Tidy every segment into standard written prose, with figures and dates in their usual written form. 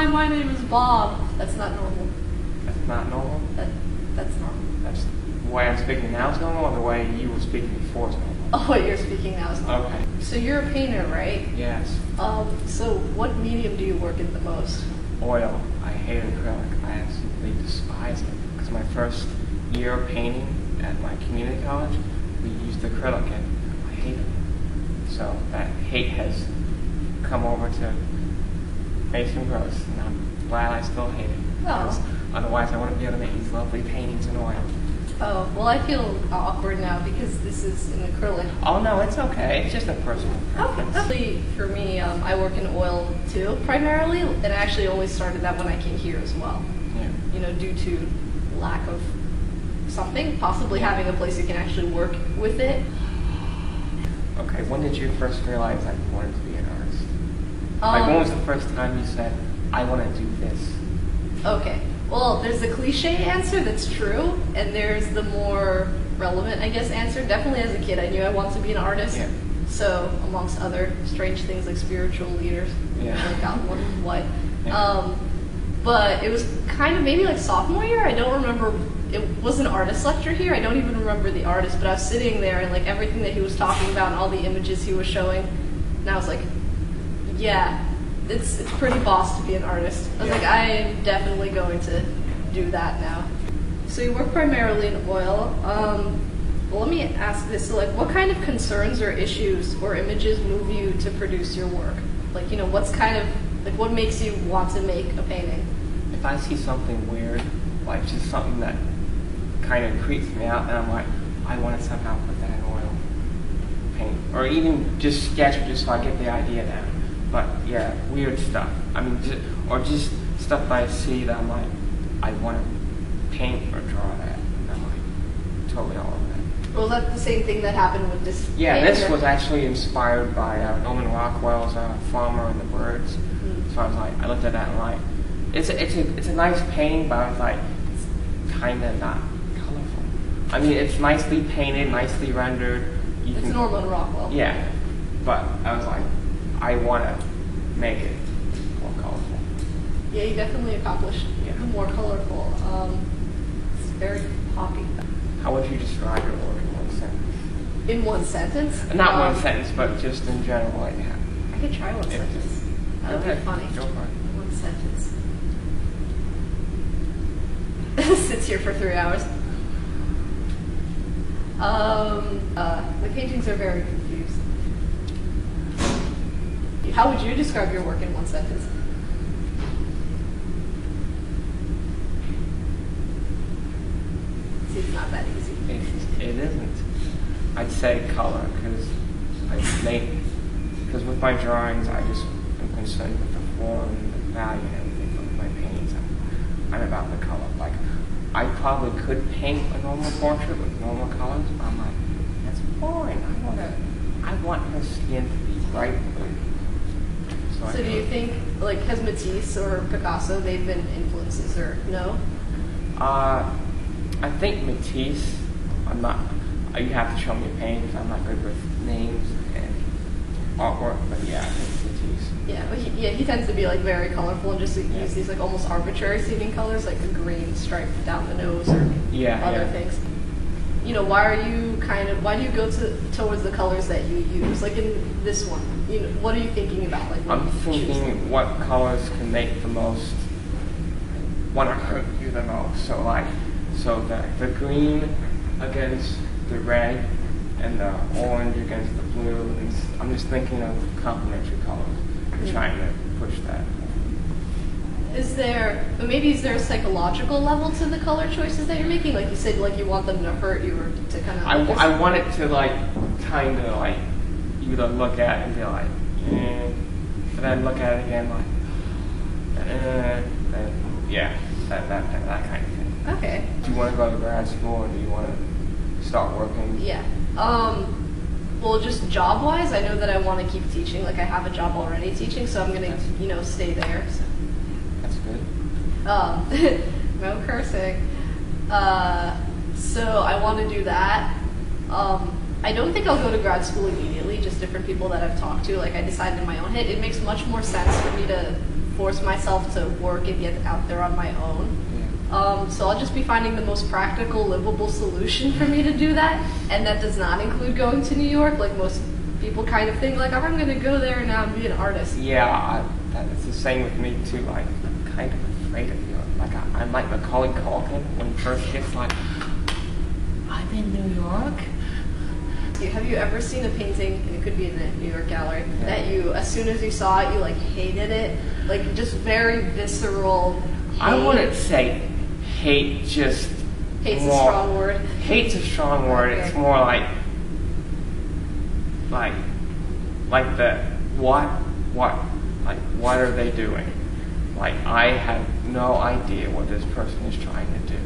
hi, my name is Bob. That's not normal. That's not normal? That's normal. That's the way I'm speaking now is normal, or the way you were speaking before is normal? Oh, what you're speaking now is normal. Okay. So you're a painter, right? Yes. So what medium do you work in the most? Oil. I hate acrylic. I absolutely despise it. Because my first year of painting at my community college, we used acrylic, and I hate it. So that hate has come over to Mason Gross, and I'm glad I still hate it. Because otherwise I wouldn't be able to make these lovely paintings in oil. Oh, well, I feel awkward now because this is an acrylic. Oh no, it's okay. It's just a personal preference. Actually, for me, I work in oil too, primarily, and I actually only started that when I came here as well. Yeah. You know, due to lack of something, possibly having a place you can actually work with it. Okay, when did you first realize that you wanted to be an artist? Like, when was the first time you said, I want to do this? Okay. Well, there's the cliche answer that's true, and there's the more relevant, I guess, answer. Definitely as a kid, I knew I wanted to be an artist. Yeah. So, amongst other strange things like spiritual leaders, Yeah. I got one what. Yeah. But it was kind of maybe like sophomore year. I don't remember. It was an artist lecture here. I don't even remember the artist, but I was sitting there and like everything that he was talking about and all the images he was showing, and I was like, yeah. It's pretty boss to be an artist. I was like, I am definitely going to do that now. So you work primarily in oil. Well, let me ask this. So, like, what kind of concerns or issues or images move you to produce your work? Like, you know, what's kind of, like, what makes you want to make a painting? If I see something weird, like just something that kind of creeps me out, and I'm like, I want to somehow put that in oil paint. Or even just sketch it just so I get the idea down. But yeah, weird stuff. I mean, just stuff that I see that I'm like, I want to paint or draw that. And I'm like, totally all over that. Well, is that the same thing that happened with this? Yeah, painting, this or? was actually inspired by Norman Rockwell's Farmer and the Birds. So I was like, I looked at that and like, it's a nice painting, but I was like, it's kind of not colorful. I mean, it's nicely painted, nicely rendered. It's Norman Rockwell. Yeah, but I was like, I want to make it more colorful. Yeah, you definitely accomplished the more colorful. It's very poppy. How would you describe your work in one sentence? In one sentence? Not one sentence, but just in general. Like, I could try one sentence. That would be funny. Go for it. One sentence. Sits here for 3 hours. The paintings are very confused. How would you describe your work in one sentence? See, it's not that easy. It isn't. I'd say color, because with my drawings, I just am concerned with the form, the value, and everything. But with my paintings, I'm about the color. Like, I probably could paint a normal portrait with normal colors, but I'm like, that's boring. I want her skin to be bright blue. So do you think, like, has Matisse or Picasso, they've been influences, or no? I think Matisse, I'm not, you have to show me a painting because I'm not good with names and artwork, but yeah, I think Matisse. Yeah, but he tends to be, like, very colorful and just use these, like, almost arbitrary seeming colors, like a green stripe down the nose or other things. You know, why do you go towards the colors that you use? Like in this one, you know, what are you thinking about? Like, I'm thinking what colors can make the most, want to hurt you the most. So the green against the red and the orange against the blue. And I'm just thinking of complementary colors and trying to push that. Is there a psychological level to the color choices that you're making? Like you said, like you want them to hurt you or to kind of... I want it to like, kind of like, you to look at it and be like, but then look at it again like, that kind of thing. Okay. Do you want to go to grad school or do you want to start working? Yeah. Well, just job-wise, I know that I want to keep teaching. Like I have a job already teaching, so I'm going to, stay there. So. That's good. No cursing. So I want to do that. I don't think I'll go to grad school immediately, just different people that I've talked to. Like I decided in my own head, it makes much more sense for me to force myself to work and get out there on my own. So I'll just be finding the most practical, livable solution for me to do that, and that does not include going to New York, like most people kind of think, like, oh, I'm going to go there and now and be an artist. Yeah, that's the same with me too. Like, I'm kind of afraid of New York. Like, I'm like Macaulay Culkin when he first gets like, I'm in New York. Have you ever seen a painting, and it could be in the New York gallery, that you, as soon as you saw it, you like hated it? Like, just very visceral hate? I wouldn't say hate, just Hate's more, a strong word. Hate's a strong word. Okay. It's more like the what are they doing? Like, I have no idea what this person is trying to do.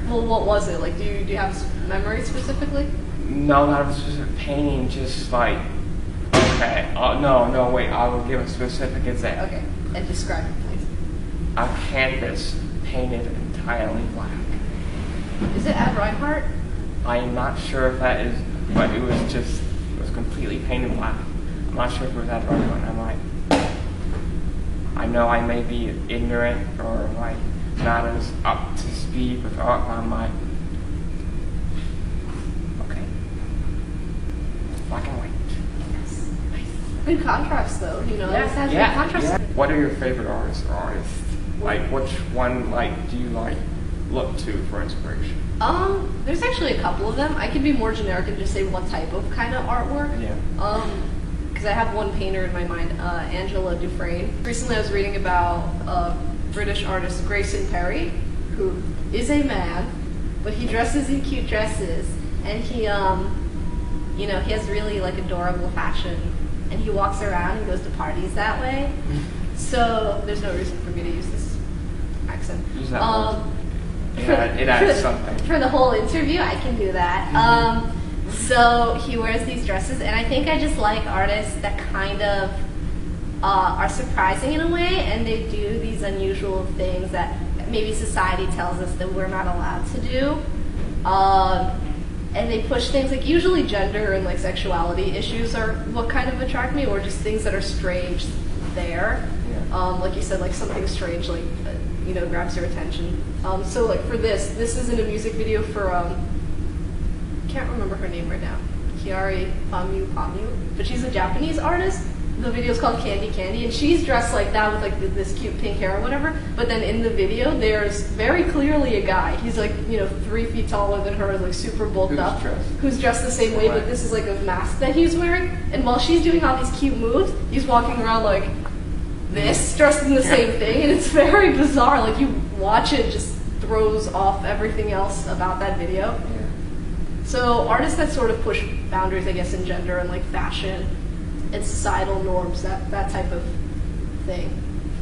Well, what was it? Like, do you have memory specifically? No, not a specific painting, just like, okay, no, wait, I will give a specific example. Okay, and describe it, please. A canvas painted entirely black. Is it at Reinhardt? I am not sure if that is, but it was completely painted black. I'm not sure if it was that right one. I'm like, I know I may be ignorant or like not as up to speed with art, but I'm like, okay, black and white. Good contrast, though. You know, it has good contrast. Yeah. What are your favorite artists or artists? Like, which one do you look to for inspiration? There's actually a couple of them. I could be more generic and just say what type of kind of artwork. Yeah. Because I have one painter in my mind, Angela Dufresne. Recently I was reading about British artist Grayson Perry, who is a man, but he dresses in cute dresses, and he, he has really like adorable fashion, and he walks around and goes to parties that way. So there's no reason for me to use this accent. Use that word. It adds something. For the whole interview, I can do that. So he wears these dresses, and I think I just like artists that kind of are surprising in a way, and they do these unusual things that maybe society tells us that we're not allowed to do. And they push things like usually gender and like sexuality issues are what kind of attract me, or just things that are strange there. Yeah. Like you said, like something strange, like grabs your attention. So like for this isn't a music video for can't remember her name right now, Kiari Pamu, but she's a Japanese artist. The video's called Candy Candy, and she's dressed like that with like this cute pink hair or whatever. But then in the video, there's very clearly a guy. He's like 3 feet taller than her, like super bulked up, who's dressed the same way. But this is like a mask that he's wearing. And while she's doing all these cute moves, he's walking around like this, dressed in the same thing, and it's very bizarre. Like you watch it, just throws off everything else about that video. Yeah. So artists that sort of push boundaries, I guess, in gender and like fashion and societal norms, that type of thing.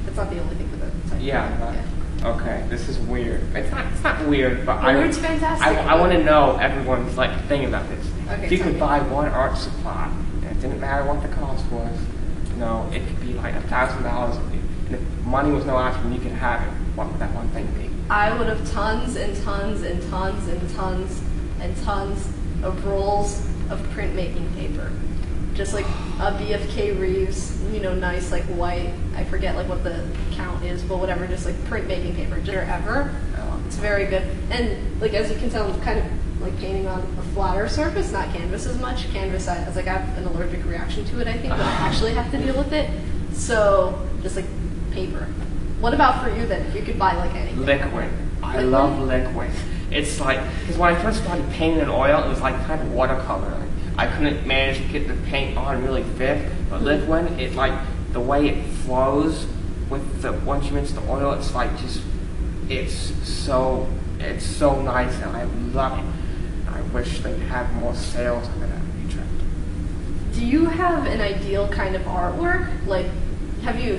That's not the only thing, but that type Yeah. Okay, this is weird. It's not weird, but weird's fantastic. I want to know everyone's like thing about this. Okay, if you could buy one art supply, and it didn't matter what the cost was, it could be like $1,000. And if money was no option, you could have it. What would that one thing be? I would have tons and tons and tons and tons and tons of rolls of printmaking paper. Just like a BFK Reeves, nice like white, I forget like what the count is, but whatever, just like printmaking paper, just ever. It's very good. And like as you can tell, I'm kind of like painting on a flatter surface, not canvas as much. Canvas, I have an allergic reaction to it, I think, but I actually have to deal with it. So just like paper. What about for you then, if you could buy like anything? Liquid. I love liquid. It's like, because when I first started painting in oil, it was like kind of watercolor. Like, I couldn't manage to get the paint on really thick, but liquid, it like, the way it flows with once you mix the oil, it's like it's so nice, and I love it. I wish they'd have more sales of it at Utrecht. Do you have an ideal kind of artwork? Like, have you,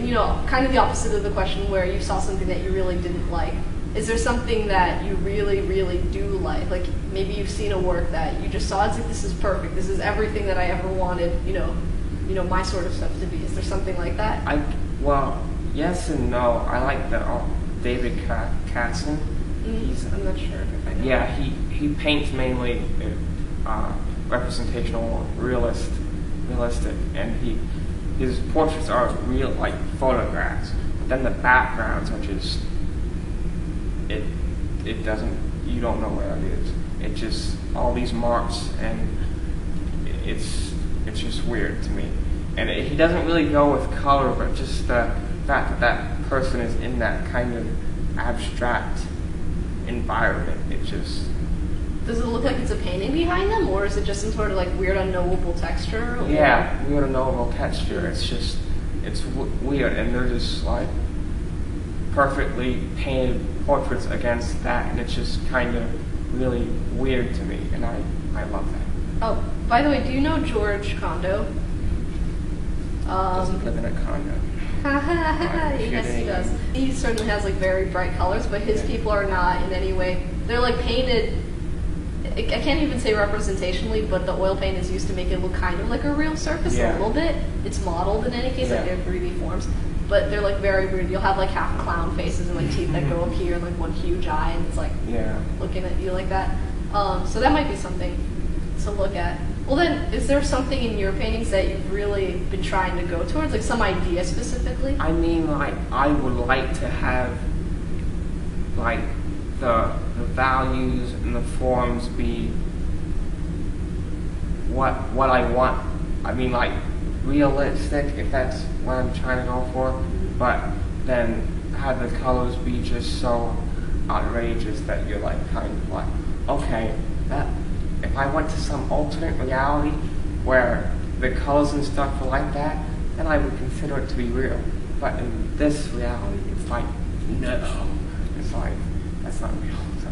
kind of the opposite of the question where you saw something that you really didn't like. Is there something that you really, really do like? Like, maybe you've seen a work that you just saw, it's like, this is perfect, this is everything that I ever wanted, my sort of stuff to be. Is there something like that? Well, yes and no. I like the David Katzen. I'm not sure if I know. Yeah, he paints mainly representational, realistic, and his portraits are real, like photographs. then the backgrounds are just, it doesn't, you don't know where it is. It just, all these marks, and it's just weird to me. And he doesn't really go with color, but just the fact that that person is in that kind of abstract environment, it just... Does it look like it's a painting behind them, or is it just some sort of like weird unknowable texture? Or? Yeah, weird unknowable texture. It's just, it's weird, and they're just like perfectly painted portraits against that, and it's just kind of really weird to me, and I love that. Oh, by the way, do you know George Condo? Doesn't live in a condo. Yes, he does. He certainly has like very bright colors, but his people are not in any way. They're like painted. I can't even say representationally, but the oil paint is used to make it look kind of like a real surface a little bit. It's modeled in any case, like they're 3D forms, but they're like very weird. You'll have like half clown faces and like teeth that go up here and like one huge eye, and it's like looking at you like that. So that might be something to look at. Well then, is there something in your paintings that you've really been trying to go towards, like some idea specifically? I mean, like, I would like to have, like, the values and the forms be what I want. I mean, like, realistic, if that's what I'm trying to go for, but then have the colors be just so outrageous that you're like, kind of like, okay, that... If I went to some alternate reality where the colors and stuff were like that, then I would consider it to be real. But in this reality, it's like, no. It's like, that's not real. So.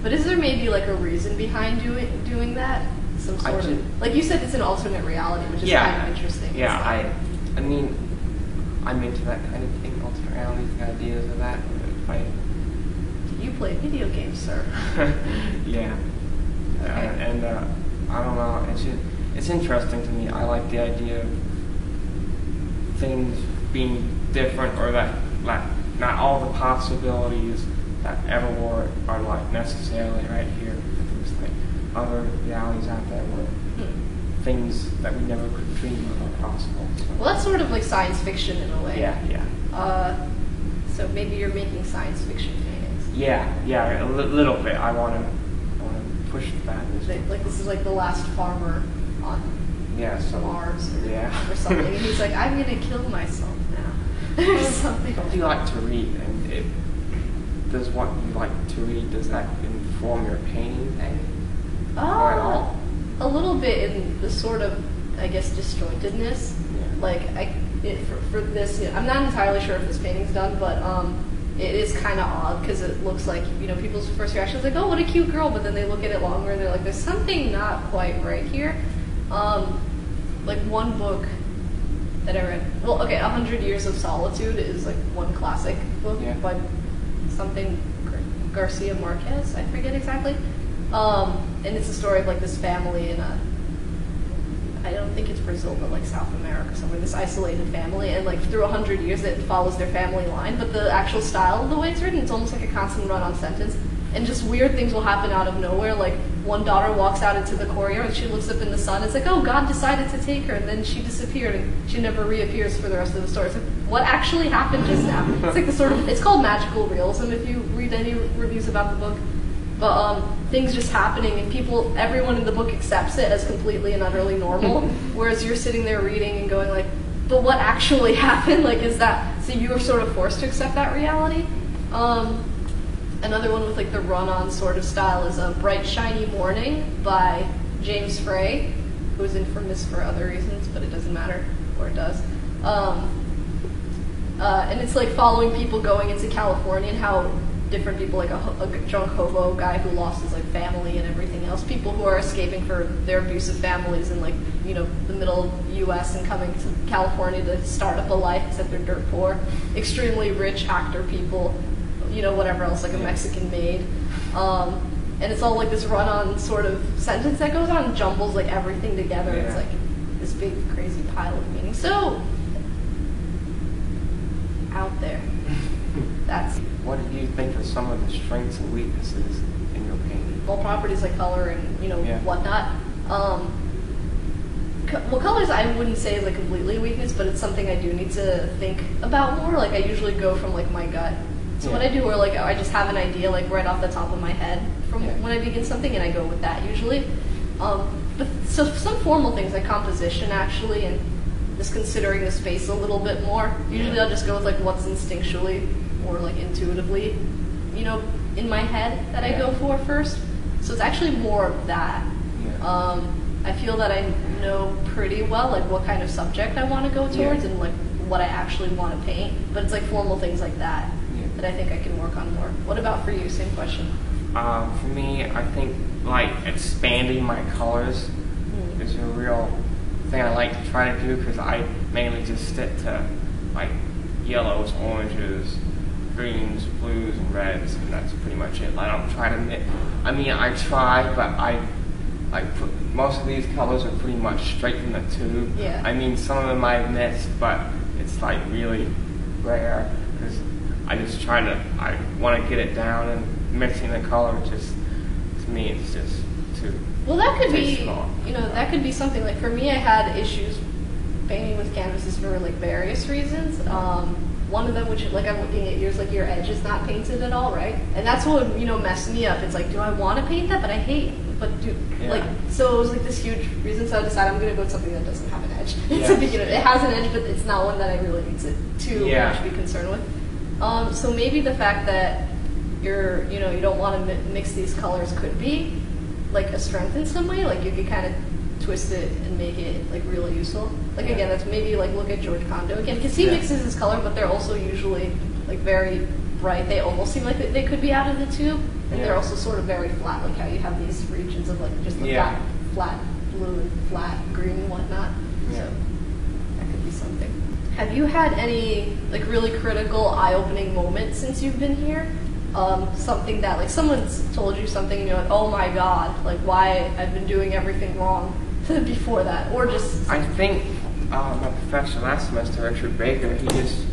But is there maybe like a reason behind doing that? Some sort of, like you said, it's an alternate reality, which is kind of interesting. Yeah, I mean, I'm into that kind of thing, alternate realities, the ideas of that. Do you play video games, sir? Yeah. And I don't know, it's interesting to me. I like the idea of things being different, or that not all the possibilities that ever were are like necessarily right here. There's like other realities out there where things that we never could dream of are possible. So. Well, that's sort of like science fiction in a way. Yeah. So maybe you're making science fiction paintings. Yeah, a little bit. I want to push that. Like this is like the last farmer on Mars or something. And he's like, I'm gonna kill myself now. Or something. What do you like to read? And does what you like to read, does that inform your painting or at all? A little bit in the sort of, I guess, disjointedness. Yeah. Like for this, I'm not entirely sure if this painting's done, but it is kind of odd because it looks like, people's first reaction is like, oh, what a cute girl, but then they look at it longer and they're like, there's something not quite right here. Like one book that I read, 100 Years of Solitude is like one classic book by something Garcia Marquez, I forget exactly. And it's a story of like this family in I don't think it's Brazil, but like South America somewhere, this isolated family, and like through 100 years it follows their family line, but the actual style of the way it's written, it's almost like a constant run-on sentence, and just weird things will happen out of nowhere, like one daughter walks out into the courtyard and she looks up in the sun, it's like, oh, God decided to take her, and then she disappeared, and she never reappears for the rest of the story. It's like, what actually happened just now? It's like the sort of, it's called magical realism if you read any reviews about the book. But things just happening, and everyone in the book accepts it as completely and utterly normal, whereas you're sitting there reading and going like, but what actually happened? Like, is that, so you were sort of forced to accept that reality? Another one with like the run-on sort of style is Bright Shiny Morning by James Frey, who is infamous for other reasons, but it doesn't matter, or it does. And it's like following people going into California and how different people, like a drunk hobo guy who lost his like family and everything else, people who are escaping for their abusive families in like, the middle U.S. and coming to California to start up a life, except they're dirt poor, extremely rich actor people, whatever else, like a Mexican maid. And it's all like this run-on sort of sentence that goes on and jumbles like everything together. It's like this big crazy pile of meaning. So out there. What do you think are some of the strengths and weaknesses in your painting? All properties like color and whatnot. Well, colors I wouldn't say is like completely a weakness, but it's something I do need to think about more. Like I usually go from like my gut. So what I do, or like I just have an idea like right off the top of my head from when I begin something, and I go with that usually. But so some formal things like composition actually, and just considering the space a little bit more. Usually I'll just go with like what's instinctually or like intuitively, you know, in my head that I go for first. So it's actually more of that. I feel that I know pretty well like what kind of subject I want to go towards and like what I actually want to paint. But it's like formal things like that that I think I can work on more. What about for you? Same question. For me, I think like expanding my colors is a real thing I like to try to do, because I mainly just stick to like yellows, oranges, greens, blues, and reds, and that's pretty much it. I don't try to I mean, I try, but I like most of these colors are pretty much straight from the tube. Yeah. I mean, some of them I mix, but it's like really rare, because I just try to, I want to get it down, and mixing the color just, to me, it's just too. Well, that could be, small. you know, that could be something. Like for me, I had issues painting with canvases for like various reasons. One of them, which like I'm looking at yours, like your edge is not painted at all, right? And that's what would, you know, mess me up. It's like, do I want to paint that? But I hate. But do like so it was like this huge reason. So I decided I'm gonna go with something that doesn't have an edge. To begin with, it has an edge, but it's not one that I really need to much be concerned with. So maybe the fact that you're, you know, you don't want to mix these colors could be like a strength in some way. Like you could kind of twist it and make it like really useful. Like again, that's maybe like look at George Condo again, because he mixes his color, but they're also usually like very bright. They almost seem like they could be out of the tube, and they're also sort of very flat. Like how you have these regions of like just the flat blue and flat green and whatnot. So that could be something. Have you had any like really critical, eye-opening moments since you've been here? Something that like someone's told you something and you're like, oh my god, like why I've been doing everything wrong before that, or just. I think my professor last semester, Richard Baker, he just,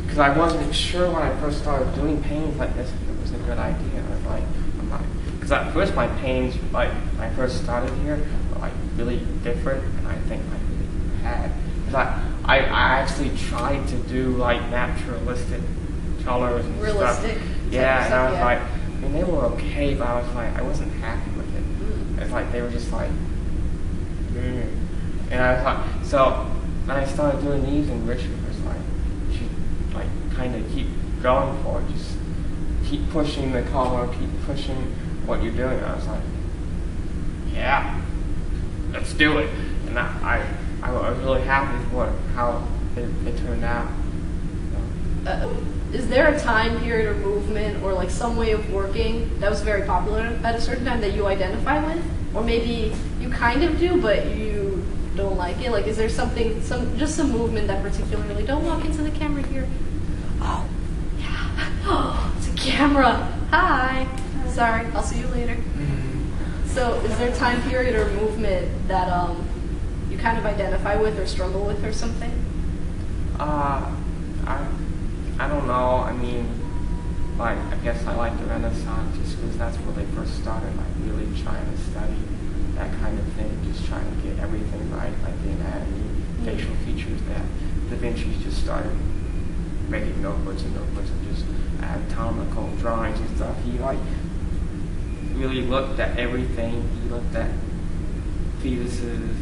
because I wasn't sure when I first started doing paintings like this if it was a good idea. I was like, I'm not, because at first my paintings, like when I first started here, were like really different, and I think I really had. Because I actually tried to do like naturalistic colors and realistic stuff. Yeah, and I was like, I mean, they were okay, but I was like, I wasn't happy with it. It's like they were just like, and I was like, so when I started doing these, and Richard was like, you should like kind of keep going for it, just keep pushing the color, keep pushing what you're doing. I was like, yeah, let's do it. And I was really happy with how it turned out. Is there a time period or movement or like some way of working that was very popular at a certain time that you identify with? Or maybe you kind of do, but you don't like it? Like, is there something, some movement that particularly, don't walk into the camera here. Oh, yeah. Oh, it's a camera. Hi. Sorry, I'll see you later. So is there a time period or movement that you kind of identify with or struggle with or something? I don't know. I mean, like, I guess I like the Renaissance just because that's where they first started, like really trying to study that kind of thing, just trying to get everything right, like the anatomy, facial features that Da Vinci just started making notebooks and notebooks of just anatomical drawings and stuff. He like really looked at everything. He looked at fetuses,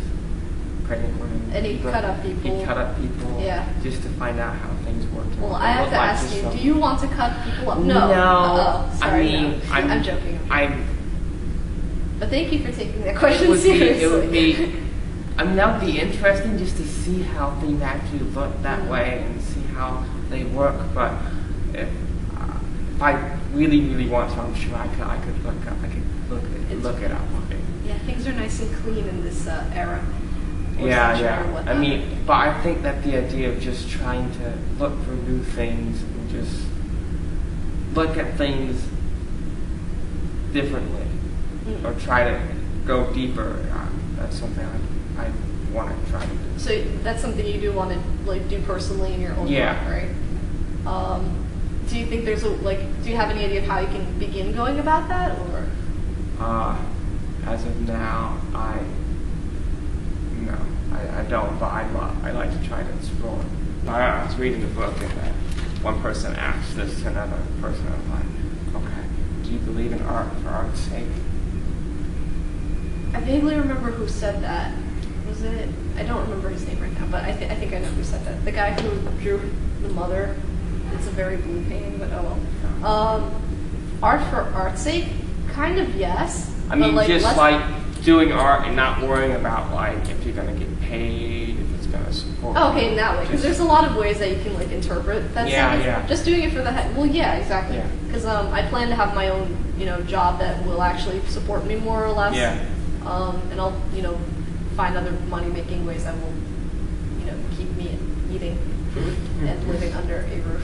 pregnant women. And he cut up people. He cut up people. Yeah. Just to find out how things worked. Well, I have to ask you, do you want to cut people up? No. No. Sorry, I mean, no. I'm joking. But thank you for taking that question seriously. It would be, I mean, that would be interesting just to see how things actually look that way and see how they work. But if I really, really want to, I'm sure I could look it up. Yeah, things are nice and clean in this era. Yeah. I mean, but I think that the idea of just trying to look for new things and just look at things differently or try to go deeper, that's something I want to try to do. So that's something you do want to like do personally in your own work, right? Do you think there's do you have any idea of how you can begin going about that, or? As of now, don't, but I like to try to explore. I was reading the book, and one person asked this to another person. I was like, okay, do you believe in art for art's sake? I vaguely remember who said that. Was it? I don't remember his name right now, but I think I know who said that. The guy who drew the mother. It's a very blue painting, but oh well. Art for art's sake, kind of yes. I mean, but just like doing art and not worrying about like if you're gonna get paid, if it's gonna support. Oh, okay, in that way, because there's a lot of ways that you can like interpret that. Yeah, sentence. yeah. Just doing it for the head. Well, yeah, exactly. Because I plan to have my own, job that will actually support me more or less. Yeah. And I'll, find other money-making ways that will, keep me eating food and living under a roof.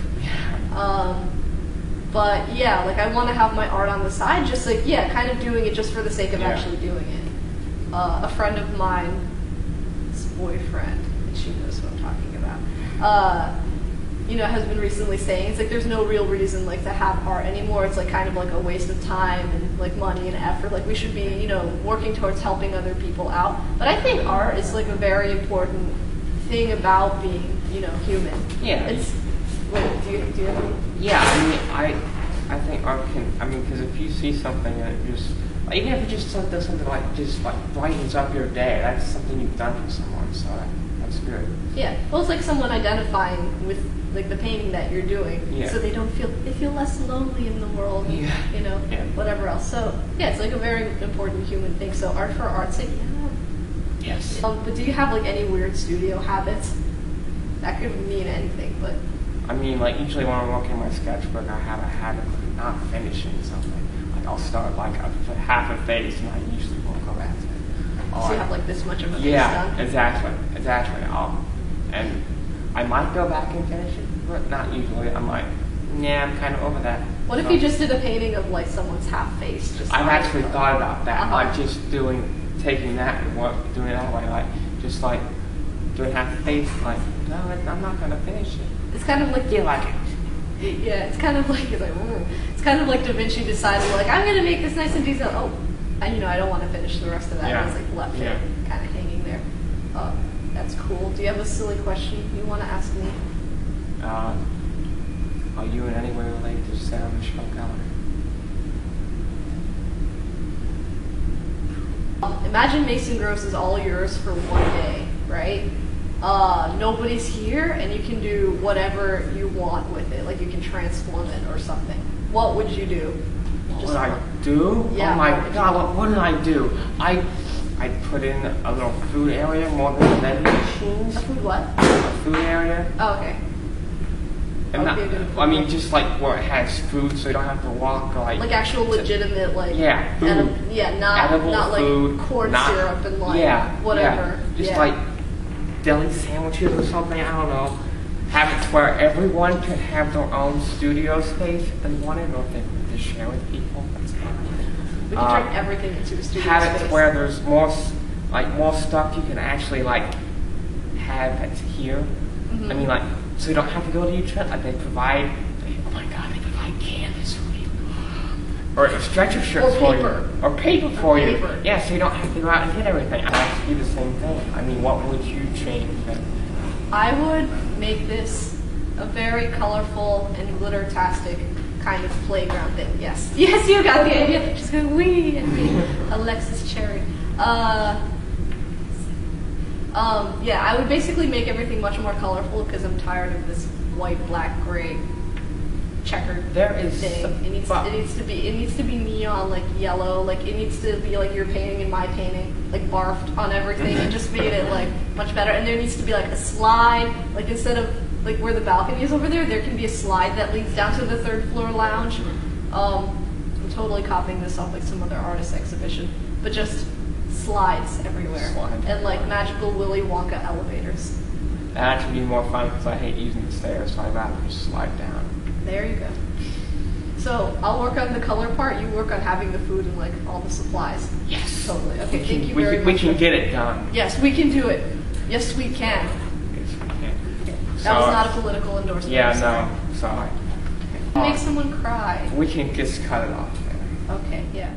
But yeah, like I want to have my art on the side, just like, kind of doing it just for the sake of actually doing it. A friend of mine's boyfriend, and she knows what I'm talking about, has been recently saying, it's like there's no real reason like to have art anymore. It's like kind of like a waste of time and like money and effort. Like we should be, working towards helping other people out. But I think art is like a very important thing about being, human. Yeah. It's, wait, do you have any? Yeah, I think art can, because if you see something and it just, like, even if it just does something like, just like brightens up your day, that's something you've done for someone, so that's good. Yeah, well, it's like someone identifying with like the painting that you're doing, so they feel less lonely in the world, whatever else. So yeah, it's like a very important human thing. So art for art's sake, Yes. But do you have like any weird studio habits? That could mean anything, but. Like usually when I'm working on my sketchbook, I have a habit of not finishing something. Like I'll start like half a face, and I usually won't go back to it. So you have like this much of a face done? Exactly. And I might go back and finish it, but not usually. I'm like, I'm kind of over that. What if you just did a painting of like someone's half face? I've actually thought about that, like just taking that and doing it that way, like just like doing half the face. Like, no, I'm not gonna finish it. It's kind of like Yeah, it's kind of like it's kind of like Da Vinci decided like I'm gonna make this nice and detailed. Oh, and I don't want to finish the rest of that. It's like left it kind of hanging there. That's cool. Do you have a silly question you want to ask me? Are you in any way related to Sarah Michelle Gellar? Imagine Mason Gross is all yours for one day, right? Nobody's here, and you can do whatever you want with it. Like you can transform it or something. What would you do? What would I do? Yeah, oh my God! What did I do? I'd put in a little food area more than the vending machines. A food what? A food area. Oh, okay. And just like where it has food, so you don't have to walk like actual legitimate food. Not Edible like food, corn syrup and like whatever. Just like deli sandwiches or something. I don't know. Have it where everyone could have their own studio space if they wanted, or if they wanted to share with people. That's fine. We can turn everything into a studio have space. Have it where there's more stuff you can actually have that's here. Mm-hmm. So you don't have to go to Utrecht. They provide canvas for you, or stretcher shirts for you, or paper for you. Yeah, so you don't have to go out and get everything. I'd have to do the same thing. What would you change then? I would make this a very colorful and glitter-tastic kind of playground thing. Yes, you got the idea. She's going wee at me, Alexis Cherry. I would basically make everything much more colorful because I'm tired of this white, black, gray, checkered thing. It needs to be neon, like yellow. Like it needs to be like your painting and my painting, like barfed on everything, and just made it like much better. And there needs to be like a slide, like instead of like where the balcony is over there can be a slide that leads down to the third floor lounge. I'm totally copying this off like some other artist exhibition, but just slides everywhere and like magical Willy Wonka elevators. That should be more fun because I hate using the stairs, so I'd rather just slide down. There you go. So I'll work on the color part. You work on having the food and like all the supplies. Yes. Totally. Okay. Thank you very much. We can get it done. Yes, we can do it. Yes, we can. Yes, we can. That was not a political endorsement. Yeah. No. Sorry. Make someone cry. We can just cut it off there. Okay. Yeah.